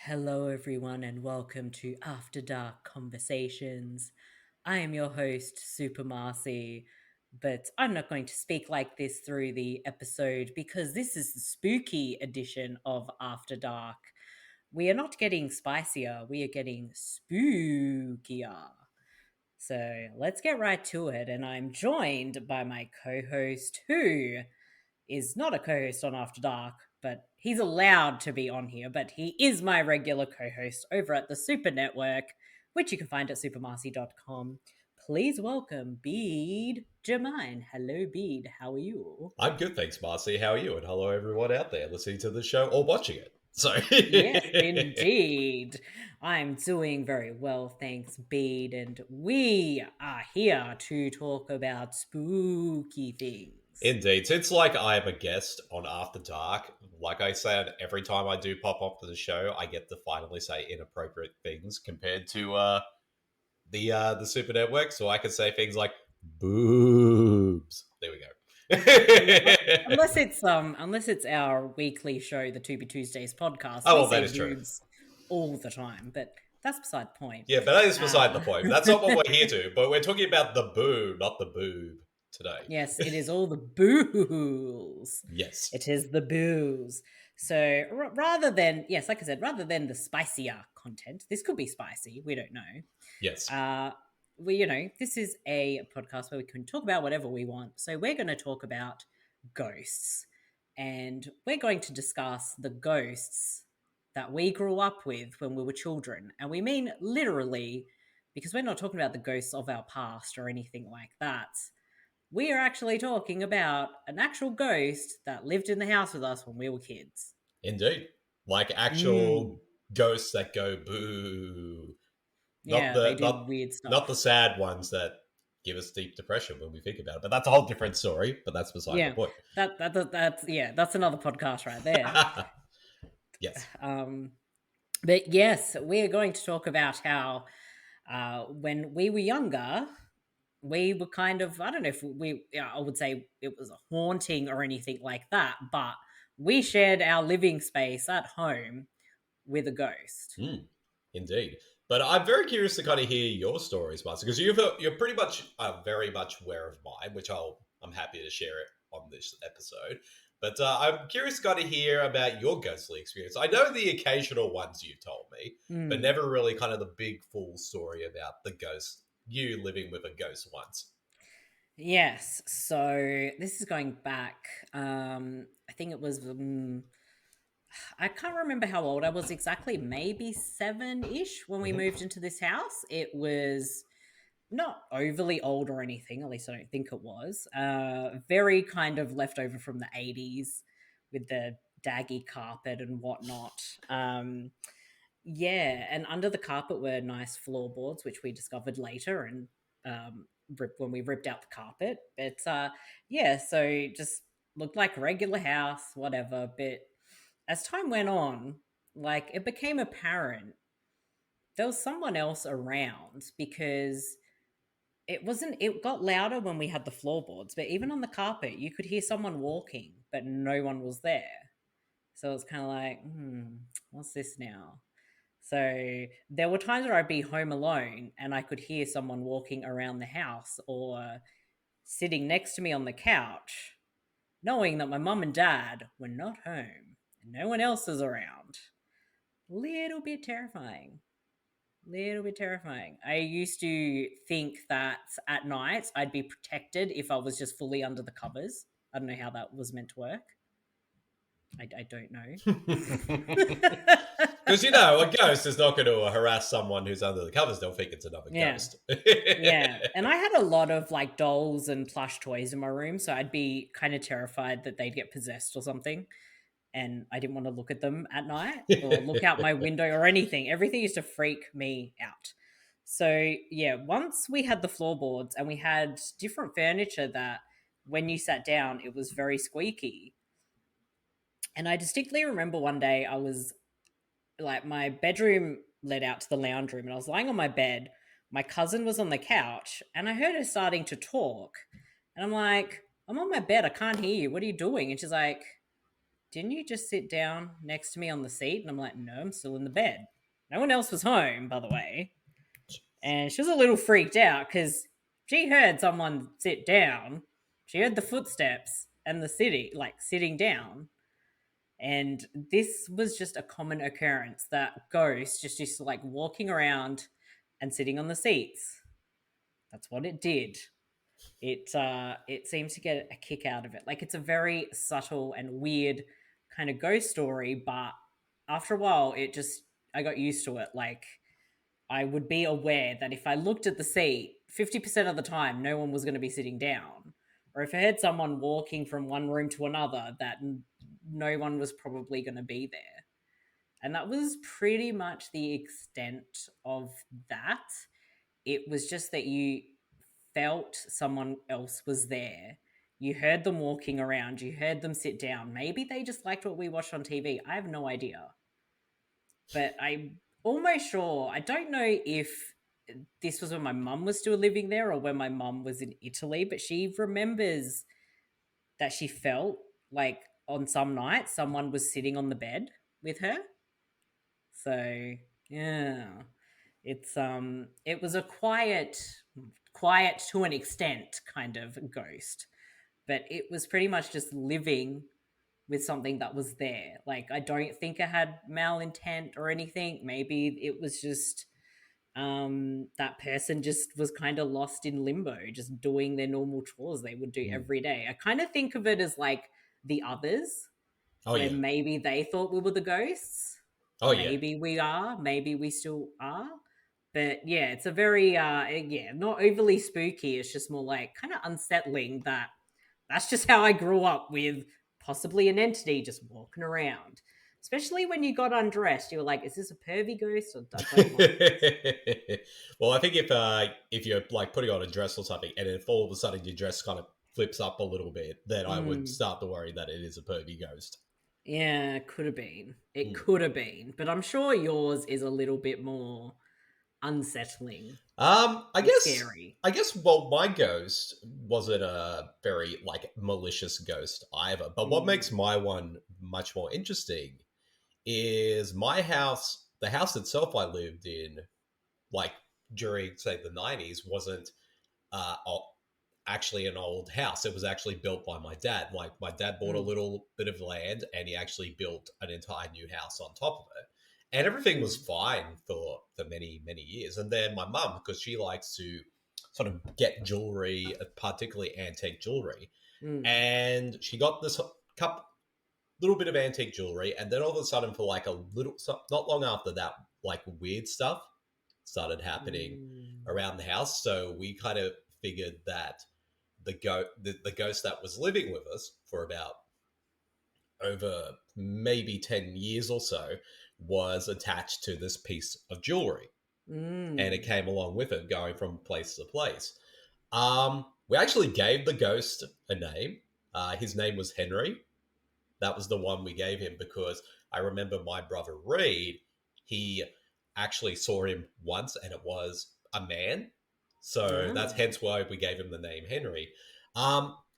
Hello, everyone, and welcome to After Dark Conversations. I am your host, Super Marcey, but I'm not going to speak like this through the episode because this is the spooky edition of After Dark. We are not getting spicier, we are getting spookier. So let's get right to it, and I'm joined by my co host, who is not a co-host on After Dark, but he's allowed to be on here. But he is my regular co-host over at the Super Network, which you can find at supermarcey.com. Please welcome Bede Jermyn. Hello, Bede. How are you? I'm good, thanks, Marcy. How are you? And hello, everyone out there listening to the show or watching it. So, Yes, indeed. I'm doing very well, thanks, Bede. And we are here to talk about spooky things. indeed, since like I am a guest on After Dark, like I said, every time I do pop up to the show, I get to finally say inappropriate things compared to the Super Network. So I can say things like boobs. There we Yeah, go. unless it's our weekly show, the To Be Tuesdays podcast, Oh we well, that say is true. boobs all the time, but that's beside the point. Yeah, but that is beside the Uh, point. That's not what we're here to. But we're talking about the boob, not the boob today. yes, it is all the booze. Yes. It is the booze. So rather than yes, like I said, rather than the spicier content, this could be spicy. We don't know. Yes. This is a podcast where we can talk about whatever we want. So we're going to talk about ghosts, and we're going to discuss the ghosts that we grew up with when we were children. And we mean literally, because we're not talking about the ghosts of our past or anything like that. We are actually talking about an actual ghost that lived in the house with us when we were kids. Indeed. Like Mm. actual ghosts that go boo. Not Yeah, they the do not weird not the stuff. sad ones that give us deep depression when we think about it. But that's a whole different story, but that's beside the Yeah, point. that's another podcast right there. Yes. Um, but yes, we are going to talk about how when we were younger, we were kind of, I don't know if I would say it was a haunting or anything like that, but we shared our living space at home with a ghost. Mm, indeed. But I'm very curious to kind of hear your stories, Marcy, because you're pretty much very much aware of mine, which I'm happy to share it on this episode. But I'm curious to kind of hear about your ghostly experience. I know the occasional ones you've told me, but Mm. never really kind of the big full story about the ghost, you living with a ghost once. Yes, so this is going back. I think it was. I can't remember how old I was exactly. Maybe 7-ish when we Hmm. moved into this house. It was not overly old or anything. At least I don't think it was. Very kind of left over from the 80s with the daggy carpet and whatnot. Yeah, and under the carpet were nice floorboards, which we discovered later and when we ripped out the carpet. But yeah, so just looked like a regular house, whatever. But as time went on, like it became apparent there was someone else around because it got louder when we had the floorboards, but even on the carpet, you could hear someone walking, but no one was there. So it was kind of like, what's this now? So there were times where I'd be home alone and I could hear someone walking around the house or sitting next to me on the couch, knowing that my mum and dad were not home and no one else is around. Little bit terrifying. Little bit terrifying. I used to think that at night I'd be protected if I was just fully under the covers. I don't know how that was meant to work. I don't know. Because a ghost is not going to harass someone who's under the covers. They'll think it's another Yeah. ghost. Yeah. And I had a lot of like dolls and plush toys in my room. So I'd be kind of terrified that they'd get possessed or something. And I didn't want to look at them at night or look out my window or anything. Everything used to freak me out. So yeah, once we had the floorboards and we had different furniture that when you sat down, it was very squeaky. And I distinctly remember one day I was like, my bedroom led out to the lounge room and I was lying on my bed. My cousin was on the couch and I heard her starting to talk. And I'm like, I'm on my bed. I can't hear you. What are you doing? And she's like, didn't you just sit down next to me on the seat? And I'm like, no, I'm still in the bed. No one else was home, by the way. And she was a little freaked out because she heard someone sit down. She heard the footsteps and the city, like sitting down. And this was just a common occurrence that ghosts just used to like walking around and sitting on the seats. That's what it did. It seems to get a kick out of it. Like it's a very subtle and weird kind of ghost story, but after a while, it just I got used to it. Like I would be aware that if I looked at the seat, 50% of the time, no one was going to be sitting down. Or if I heard someone walking from one room to another, that no one was probably going to be there. And that was pretty much the extent of that. It was just that you felt someone else was there. You heard them walking around, you heard them sit down. Maybe they just liked what we watched on TV. I have no idea. But I'm almost sure, I don't know if this was when my mum was still living there or when my mum was in Italy, but she remembers that she felt like on some nights someone was sitting on the bed with her. So, yeah. It was a quiet to an extent kind of ghost, but it was pretty much just living with something that was there. Like I don't think it had malintent or anything. Maybe it was just that person just was kind of lost in limbo, just doing their normal chores they would do Mm. every day. I kind of think of it as like the others, Oh where yeah. maybe they thought we were the ghosts. Oh yeah. Maybe we are, maybe we still are. But yeah, it's a very yeah, not overly spooky. It's just more like kind of unsettling that that's just how I grew up with possibly an entity just walking around. Especially when you got undressed, you were like, "Is this a pervy ghost?" Or I don't like this. Well, I think if you're like putting on a dress or something, and if all of a sudden your dress kind of flips up a little bit, then I would Mm, start to worry that it is a pervy ghost. yeah, it could have been. It Mm. could have been, but I'm sure yours is a little bit more unsettling I and guess, scary. well, my ghost wasn't a very like malicious ghost either. But what Mm, makes my one much more interesting is my house. The house itself I lived in, like during say the '90s, wasn't actually an old house. It was actually built by my dad. Like my dad bought a mm, little bit of land and he actually built an entire new house on top of it. And everything was mm, fine for many, many years. And then my mum, because she likes to sort of get jewelry, particularly antique jewelry, mm, and she got this cup little bit of antique jewelry, and then all of a sudden, for like not long after that, like weird stuff started happening mm, around the house. So we kind of figured that the ghost that was living with us for about over maybe 10 years or so was attached to this piece of jewelry, and it mm. came along with it going from place to place. We actually gave the ghost a name. His name was Henry. That was the one we gave him because I remember my brother Reed, he actually saw him once and it was a man. So that's Ah. hence why we gave him the name Henry.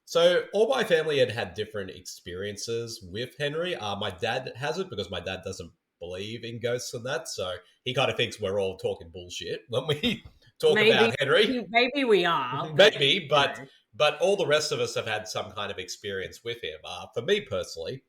So all my family had different experiences with Henry. My dad hasn't because my dad doesn't believe in ghosts and that. So he kind of thinks we're all talking bullshit when we talk Maybe, about Henry. maybe we are, but Maybe, you but know. all the rest of us have had some kind of experience with him. For me personally,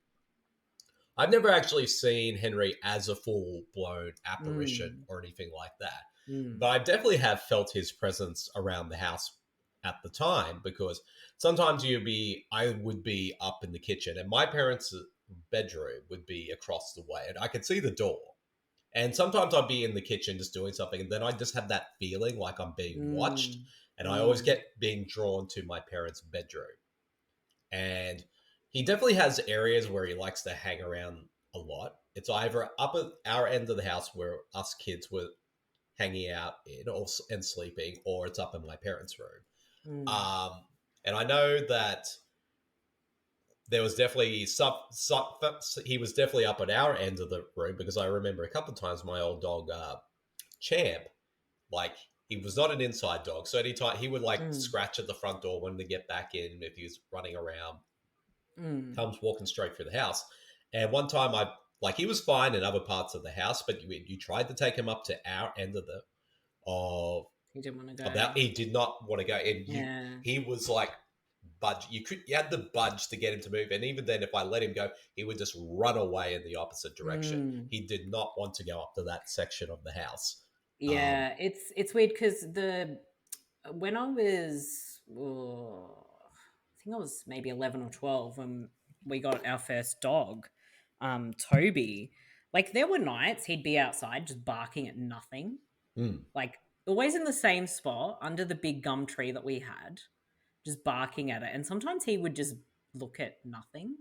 I've never actually seen Henry as a full blown apparition Mm, or anything like that, mm, but I definitely have felt his presence around the house at the time because sometimes I would be up in the kitchen and my parents' bedroom would be across the way and I could see the door. And sometimes I'd be in the kitchen just doing something, and then I just have that feeling like I'm being watched. mm, And I always mm, get being drawn to my parents' bedroom. And he definitely has areas where he likes to hang around a lot. It's either up at our end of the house where us kids were hanging out in and sleeping, or it's up in my parents' room. mm, Um, and I know that there was definitely he was definitely up at our end of the room because I remember a couple of times my old dog Champ, like he was not an inside dog, so anytime he would like mm, scratch at the front door when to get back in if he was running around, mm, comes walking straight through the house. And one time he was fine in other parts of the house, but you tried to take him up to our end of He didn't want to of go. that. He did not want to go, and Yeah. he was like budge. You had the budge to get him to move, and even then, if I let him go, he would just run away in the opposite direction. Mm. He did not want to go up to that section of the house. Yeah, it's weird because the when I was, I think I was maybe 11 or 12 when we got our first dog, Toby. Like there were nights he'd be outside just barking at nothing, Mm, like always in the same spot under the big gum tree that we had, just barking at it. And sometimes he would just look at nothing.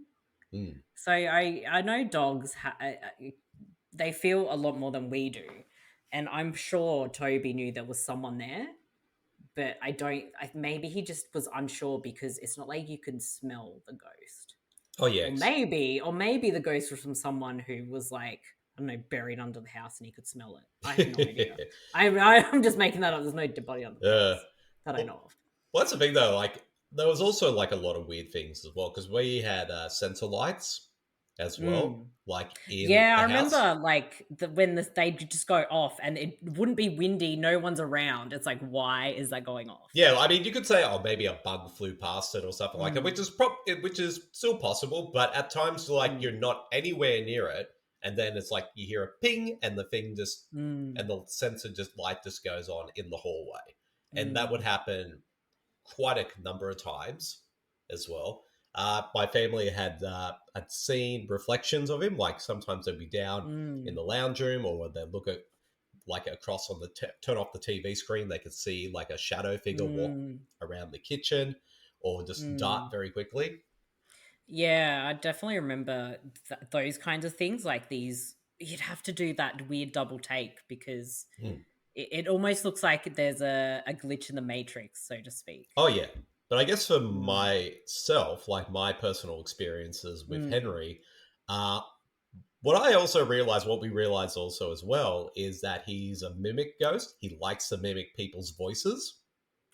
mm. So I know dogs they feel a lot more than we do, and I'm sure Toby knew there was someone there, but I don't. Maybe he just was unsure because it's not like you can smell the ghost, Oh yes. or maybe the ghost was from someone who was like, I don't know, buried under the house and he could smell it. I have no idea. I'm just making that up. There's no dead body under the uh, house that I well, know of. well, that's the thing though. Like there was also like a lot of weird things as well because we had sensor lights as well, Mm. like in Yeah, I the house. remember like when they just go off and it wouldn't be windy, no one's around. It's like, why is that going off? Yeah, I mean, you could say, oh, maybe a bug flew past it or something like that, which Mm, is which is still possible. But at times, like you're mm, not anywhere near it, and then it's like you hear a ping, and the thing just mm, and the sensor just light just goes on in the hallway, and that would mm, happen quite a number of times as well. My family had seen reflections of him, like sometimes they'd be down in mm, the lounge room, or they'd look at like across on the turn off the TV screen, they could see like a shadow figure walk mm, around the kitchen or just dart mm. very quickly. Yeah, I definitely remember those kinds of things. Like these, you'd have to do that weird double take because Mm. it almost looks like there's a glitch in the matrix, so to speak. Oh yeah, but I guess for Mm, myself, like my personal experiences with mm. Henry, uh, what we realized also as well, is that he's a mimic ghost. He likes to mimic people's voices.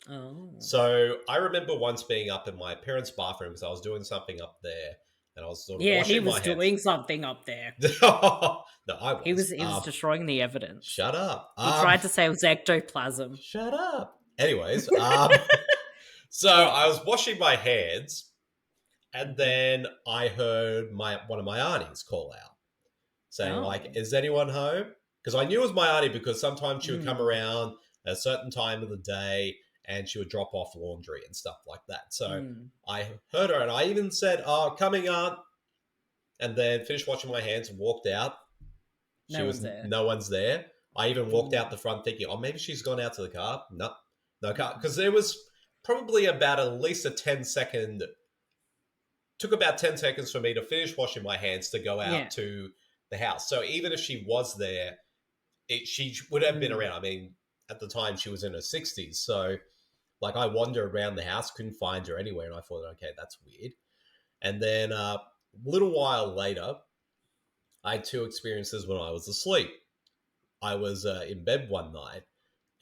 Oh. So I remember once being up in my parents' bathroom because I was doing something up there, and I was sort of Yeah, he washing my was hands. doing something up there. No, I was. He was destroying the evidence. Shut up. He tried to say it was ectoplasm. Shut up. Anyways, so I was washing my hands, and Mhm. then I heard my one of my aunties call out, saying like, Oh. "Is anyone home?" Because I knew it was my auntie because sometimes she would come Mm, around at a certain time of the day and she would drop off laundry and stuff like that. So mm. I heard her, and I even said, "Oh, coming, aunt," and then finished washing my hands and walked out. She No was one's there. no one's there. I even walked out Mm, the front thinking, oh, maybe she's gone out to the car. No, no car. mm. Because there was probably about at least a 10-second, took about 10 seconds for me to finish washing my hands to go Yeah. out to the house. So even if she was there, she would have been Mm, around. I mean, at the time she was in her 60s. So like I wandered around the house, couldn't find her anywhere. And I thought, okay, that's weird. And then a little while later, I had two experiences when I was asleep. I was in bed one night,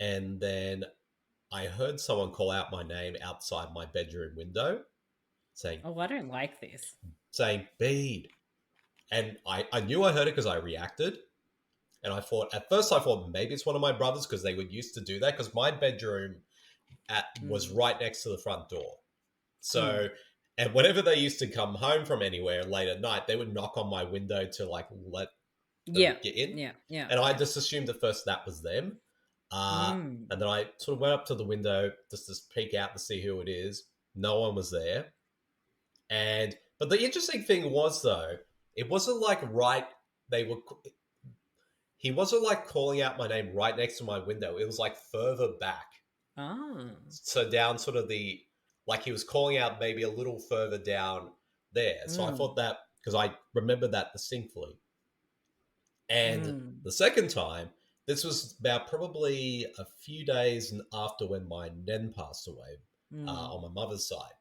and then I heard someone call out my name outside my bedroom window, saying oh, I don't like this. saying Bede, and I knew I heard it because I reacted, and at first I thought maybe it's one of my brothers because they would used to do that because my bedroom was Mm, right next to the front door, mm. so. And whenever they used to come home from anywhere late at night, they would knock on my window to like let them Yeah. get in. Yeah. Yeah. And I Yeah. just assumed at first that was them. Uh, Mm, and then I sort of went up to the window just to peek out to see who it is. No one was there. But the interesting thing was though, it wasn't like right they were he wasn't like calling out my name right next to my window. It was like further back. ah. So down sort of like he was calling out maybe a little further down there. So I Mm, thought that because I remember that distinctly. And mm, the second time, this was about probably a few days after when my nan passed away mm, on my mother's side.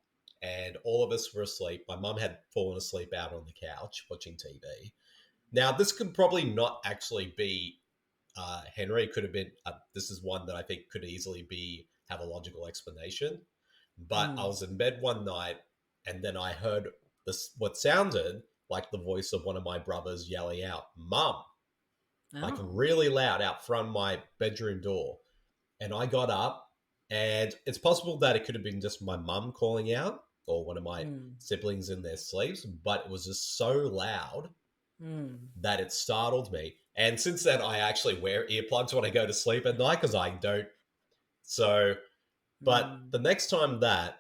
And all of us were asleep. My mum had fallen asleep out on the couch watching TV. Now, this could probably not actually be Henry. It could have been, this is one that I think could easily have a logical explanation. But I mm, was in bed one night and then I heard what sounded like the voice of one of my brothers yelling out, "Mum," like Oh. really loud out front of my bedroom door. And I got up, and it's possible that it could have been just my mum calling out or one of my Mm. siblings in their sleeps, but it was just so loud Mm. that it startled me. And since then, I actually wear earplugs when I go to sleep at night because I don't. So, but Mm. the next time that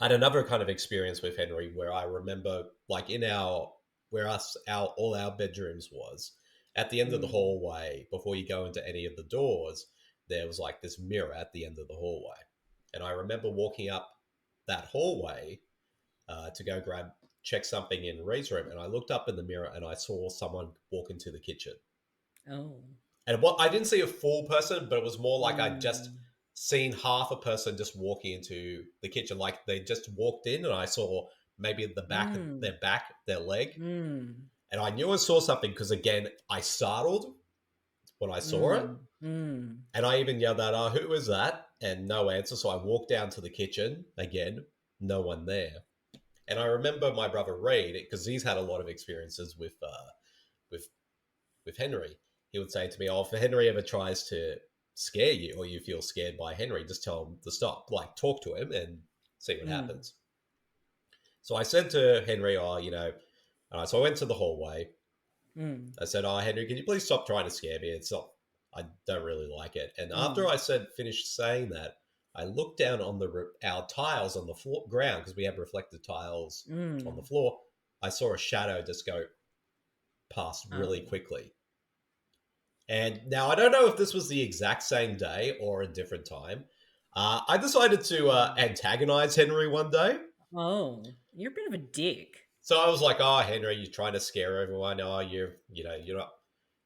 I had another kind of experience with Henry where I remember, like in our where us our all our bedrooms was at the end of the Mm. hallway before you go into any of the doors, there was like this mirror at the end of the hallway, and I remember walking up that hallway to go check something in Ree's room, and I looked up in the mirror and I saw someone walk into the kitchen. Oh. And what I didn't see a full person, but it was more like I just Mm. seen half a person just walking into the kitchen. Like they just walked in, and I saw maybe the back of Mm. their back, their leg, Mm. and I knew I saw something because again I startled when I saw it, Mm. Mm. and I even yelled out, "Oh, who was that?" And no answer. So I walked down to the kitchen again, no one there. And I remember my brother Reed because he's had a lot of experiences with with Henry, he would say to me, "Oh, if Henry ever tries to scare you or you feel scared by Henry, just tell him to stop. Like, talk to him and see what Mm. happens." So I said to Henry, so I went to the hallway. Mm. I said, "Oh, Henry, can you please stop trying to scare me? It's not, I don't really like it." And after Mm. I finished saying that, I looked down on our tiles on the ground because we have reflective tiles on the Mm. floor. I saw a shadow just go past really Oh. quickly. And now I don't know if this was the exact same day or a different time. I decided to Mm. antagonize Henry one day. Oh. You're a bit of a dick. So I was like, "Oh, Henry, you're trying to scare everyone. Oh, you're not,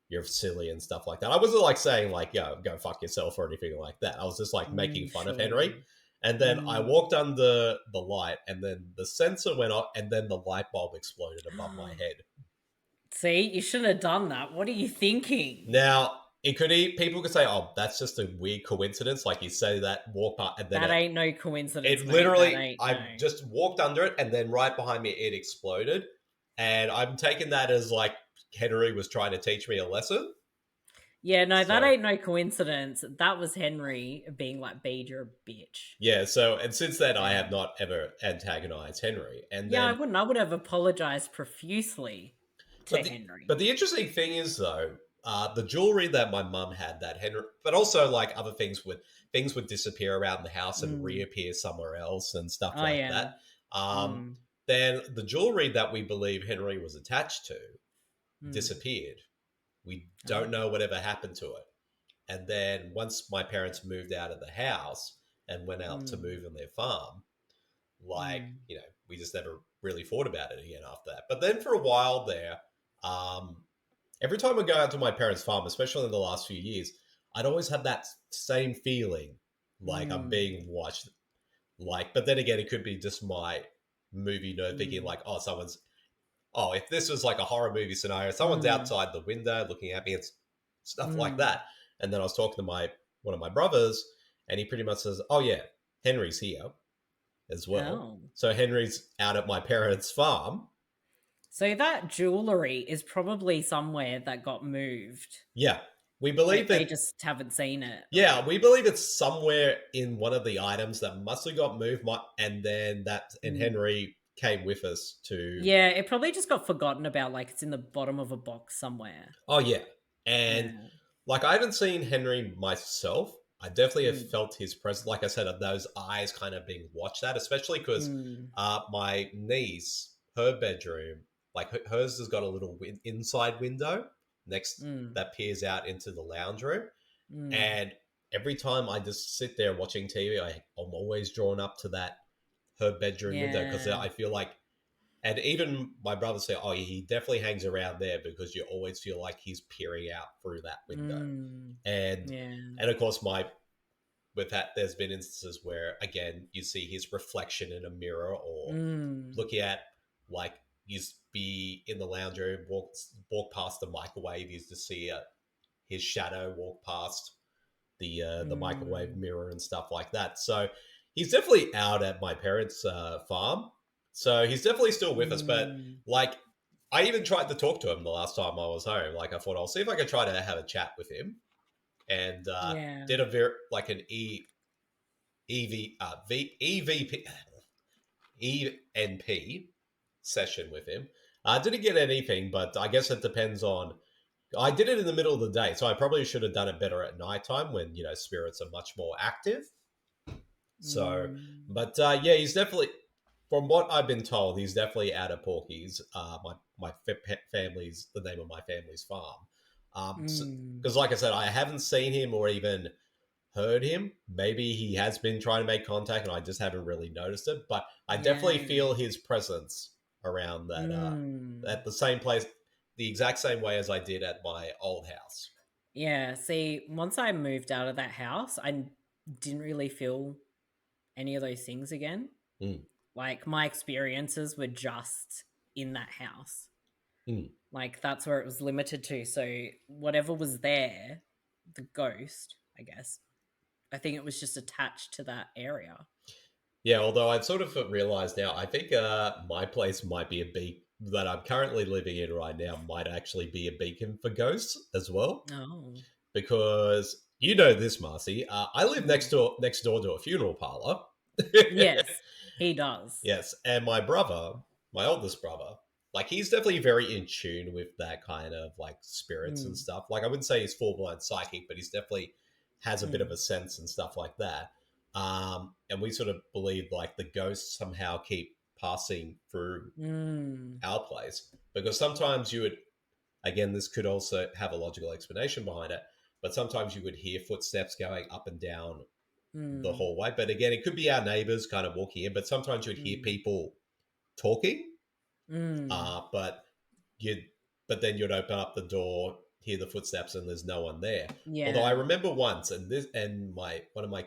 you're silly and stuff like that." I wasn't like saying like, "Yo, go fuck yourself" or anything like that. I was just like making Mm. fun of Sure. Henry. And then I Mm. walked under the light, and then the sensor went off, and then the light bulb exploded above my head. See, you shouldn't have done that. What are you thinking? Now, people could say, "Oh, that's just a weird coincidence." Like you say that, walk by, and then That it, ain't no coincidence, it mate. That literally, ain't I no. just walked under it, and then right behind me, it exploded. And I'm taking that as like Henry was trying to teach me a lesson. Yeah, no, that So ain't no coincidence. That was Henry being like, Bede, you're a bitch. yeah, and since then, I have Yeah. not ever antagonized Henry. And Yeah, I then, wouldn't. I would have apologized profusely to but the Henry. but the interesting thing is though, the jewelry that my mum had that Henry, but also like other things would disappear around the house and Mm. reappear somewhere else and stuff Oh, like yeah. that. Um, Mm. then the jewelry that we believe Henry was attached to Mm. disappeared. We don't Oh. know whatever happened to it. And then once my parents moved out of the house and went out to Mm. move on their farm, like, Mm. we just never really thought about it again after that. But then for a while there, um, every time I go out to my parents' farm, especially in the last few years, I'd always have that same feeling like I'm Mm. being watched. Like, but then again, it could be just my movie nerd thinking Mm. like, if this was like a horror movie scenario, someone's Mm. outside the window looking at me and stuff like Mm. that. And then I was talking to one of my brothers, and he pretty much says, "Oh yeah, Henry's here as well." Oh. So Henry's out at my parents' farm. So that jewelry is probably somewhere that got moved, Yeah, we but believe they that. just haven't seen it. Yeah, we believe it's somewhere in one of the items that must have got moved, and then Mm. Henry came with us to. Yeah, it probably just got forgotten about, like it's in the bottom of a box somewhere. Oh yeah, and Yeah. like I haven't seen Henry myself. I definitely have Mm. felt his presence. Like I said, of those eyes kind of being watched at, especially because Mm. my niece, her bedroom, like hers has got a little inside window next Mm. that peers out into the lounge room. Mm. And every time I just sit there watching TV, I'm always drawn up to that her bedroom window because Yeah. I feel like, and even my brother said, "Oh, he definitely hangs around there because you always feel like he's peering out through that window." Mm. And Yeah. and of course, with that, there's been instances where again you see his reflection in a mirror or Mm. looking at like you be in the lounge room, walk past the microwave, you just see his shadow walk past the microwave Mm. mirror and stuff like that. So he's definitely out at my parents' farm. So he's definitely still with us. But Mm, like, I even tried to talk to him the last time I was home. Like, I thought I'll see if I could try to have a chat with him, and yeah. did a very like an EV EVP ENP session with him. I didn't get anything, but I guess it depends on. I did it in the middle of the day, so I probably should have done it better at nighttime when spirits are much more active. So, Mm, but yeah, he's definitely, from what I've been told, he's definitely out of Porky's. My family's the name of my family's farm. mm, Because like I said, I haven't seen him or even heard him. Maybe he has been trying to make contact, and I just haven't really noticed it. But I definitely yeah. feel his presence around that Mm. at the same place, the exact same way as I did at my old house. Yeah, see, once I moved out of that house, I didn't really feel any of those things again. Mm, Like my experiences were just in that house. mm. Like that's where it was limited to. So whatever was there, the ghost, I guess, I think it was just attached to that area. Yeah, although I've sort of realized now, I think my place might be a beacon that I'm currently living in right now might actually be a beacon for ghosts as well. Oh. Because you know this, Marcy, I live Mm. next door to a funeral parlor. Yes, he does. Yes, and my brother, my oldest brother, like he's definitely very in tune with that kind of like spirits and Mm. stuff. Like I wouldn't say he's full blown psychic, but he's definitely has a bit of Mm. a sense and stuff like that. And we sort of believe like the ghosts somehow keep passing through Mm. our place because sometimes you would, again, this could also have a logical explanation behind it, but sometimes you would hear footsteps going up and down the Mm. hallway. But again, it could be our neighbors kind of walking in, but sometimes you'd hear Mm. people talking, Mm. but you'd but then you'd open up the door, hear the footsteps, and there's no one there. Although I Yeah. remember once, and this and my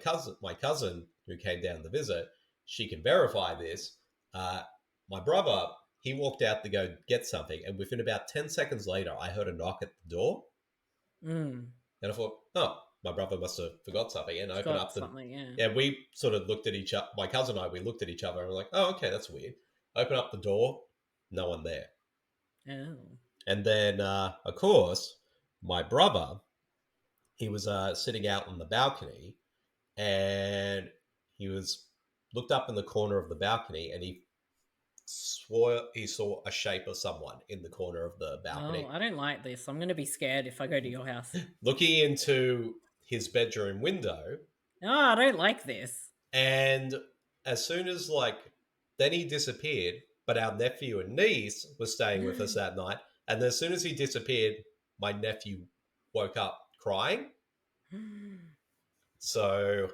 cousin who came down to visit, she can verify this. Uh, my brother, he walked out to go get something, and within about 10 seconds later, I heard a knock at the door, Mm. and I thought, oh, my brother must have forgot something, and opened Got up the. something, yeah. Yeah, we sort of looked at each other. My cousin and I, we looked at each other, and we're like, oh, okay, that's weird. Open up the door, no one there. Oh. And then, of course, my brother, he was sitting out on the balcony, and he was looked up in the corner of the balcony, and he swore he saw a shape of someone in the corner of the Oh, balcony, I don't like this. I'm going to be scared if I go to your house. looking into his bedroom window. Oh, I don't like this. And as soon as then he disappeared, but our nephew and niece were staying with us that night. And as soon as he disappeared, my nephew woke up crying. So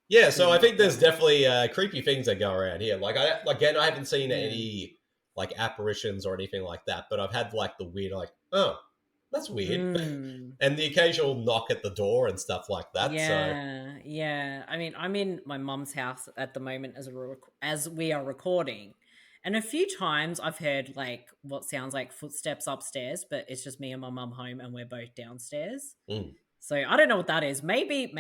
yeah, so I Dude, think there's yeah. definitely creepy things that go around here. Again, I haven't seen Yeah. any like apparitions or anything like that, but I've had like the weird oh, that's weird, Mm. and the occasional knock at the door and stuff like that. So Yeah, yeah. I mean, I'm in my mum's house at the moment as we are recording, and a few times I've heard like what sounds like footsteps upstairs, but it's just me and my mum home, and we're both downstairs. mm. So I don't know what that is. Maybe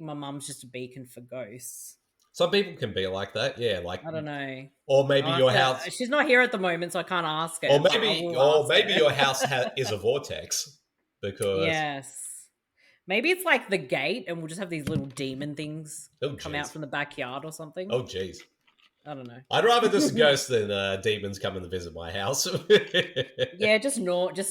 my mum's just a beacon for ghosts. Some people can be like that, yeah. I don't know. Or maybe I'll have your to. house, She's not here at the moment, so I can't ask her, but I will or ask maybe her. your house is a vortex because Yes. Maybe it's like the gate, and we'll just have these little demon things oh come out jeez, from the backyard or something. oh jeez. I don't know. I'd rather just ghosts than demons coming to visit my house. Yeah, just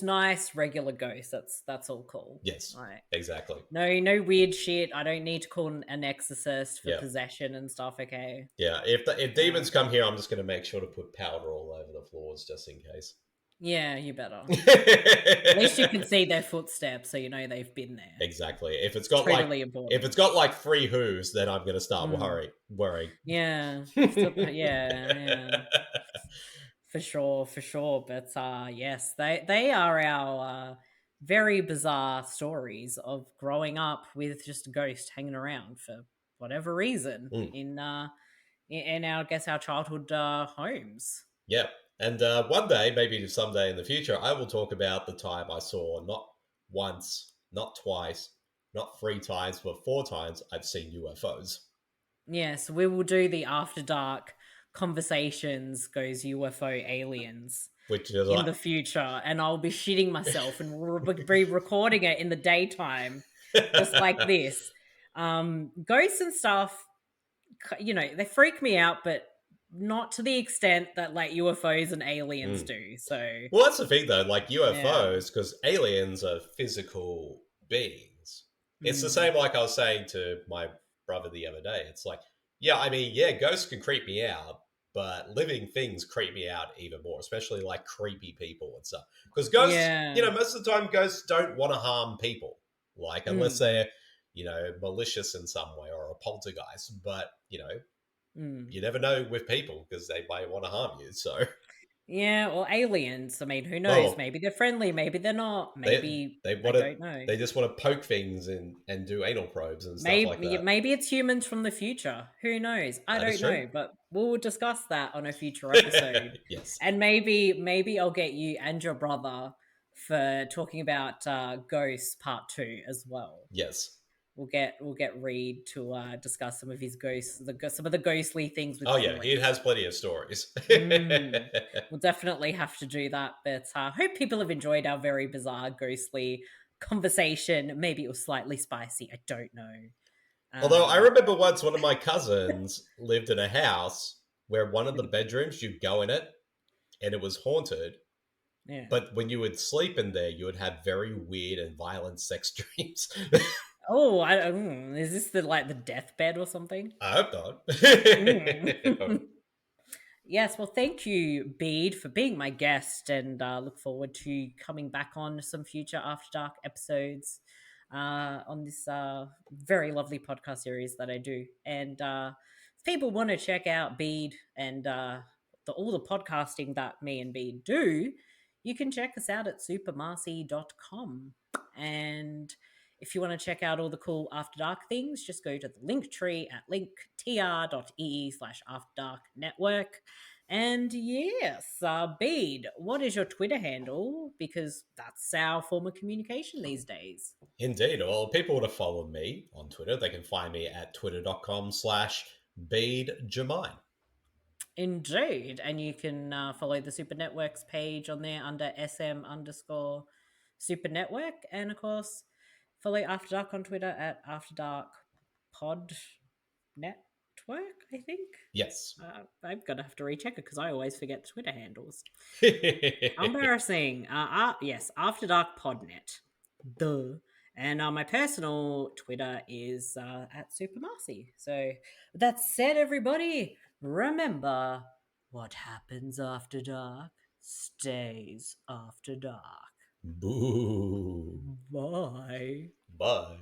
nice regular ghosts. That's all cool. Yes, Right. exactly. No weird shit. I don't need to call an exorcist for Yeah, possession and stuff. Okay. yeah. If Uh, demons come here, I'm just going to make sure to put powder all over the floors just in case. yeah, you better. At least you can see their footsteps, so you know they've been there. Exactly. It's really If important. it's got like three who's, then I'm going to start Mm. worrying. Yeah. Yeah. Yeah. For sure, for sure. But yes, they are our very bizarre stories of growing up with just a ghost hanging around for whatever reason Mm, in our, I guess, our childhood homes. yeah. And one day, maybe someday in the future, I will talk about the time I saw not once, not twice, not three times, but four times I've seen UFOs. Yes, we will do the after dark conversations goes UFO aliens Which is in like, the future, and I'll be shitting myself and be recording it in the daytime, just like this. Ghosts and stuff, they freak me out, but not to the extent that like UFOs and aliens mm. do. So Well, that's the thing though. Like yeah, UFOs, because aliens are physical beings. It's the mm, same. Like I was saying to my brother the other day. It's like, yeah, I mean, yeah, ghosts can creep me out, but living things creep me out even more, especially like creepy people and stuff. Because ghosts, yeah, most of the time, ghosts don't want to harm people, like unless mm, they're, malicious in some way or a poltergeist. But mm. you never know with people because they might want to harm you. So, Yeah, or aliens. I mean, who knows? well, Maybe they're friendly. Maybe they're not. they Maybe they I want to don't know. they just want to poke things and do anal probes and stuff like Maybe that. maybe it's humans from the future. Who knows? I That is don't true. know, but we'll discuss that on a future episode. Yes. And maybe I'll get you and your brother for talking about Ghosts Part 2 as well. Yes. We'll get Reed to discuss some of his ghosts, some of the ghostly things with Oh yeah, he Henry. has plenty of stories. Mm. We'll definitely have to do that. But I hope people have enjoyed our very bizarre, ghostly conversation. Maybe it was slightly spicy. I don't know. Although I Um, remember once one of my cousins lived in a house where one of the bedrooms you'd go in it and it was haunted, yeah. but when you would sleep in there, you would have very weird and violent sex dreams. Oh, is this the deathbed or something? I hope not. Mm. Yes, well, thank you, Bede, for being my guest, and look forward to coming back on some future After Dark episodes on this very lovely podcast series that I do. And if people want to check out Bede and all the podcasting that me and Bede do, you can check us out at supermarcey.com. And if you want to check out all the cool After Dark things, just go to the link tree at linktr.ee/After Dark Network. And yes, Bede, what is your Twitter handle? Because that's our form of communication these days. Indeed. Well, if people want to follow me on Twitter, they can find me at twitter.com/Bede Jermyn. Indeed. And you can follow the Super Networks page on there under SM underscore Super Network. And of course, follow After Dark on Twitter at After Dark Pod Network, I think. Yes. I'm going to have to recheck it because I always forget the Twitter handles. Embarrassing. Yes, After Dark Podnet. Duh. And my personal Twitter is at Super Marcey. So, with that said, everybody, remember what happens after dark stays after dark. Boo. Bye. Bye.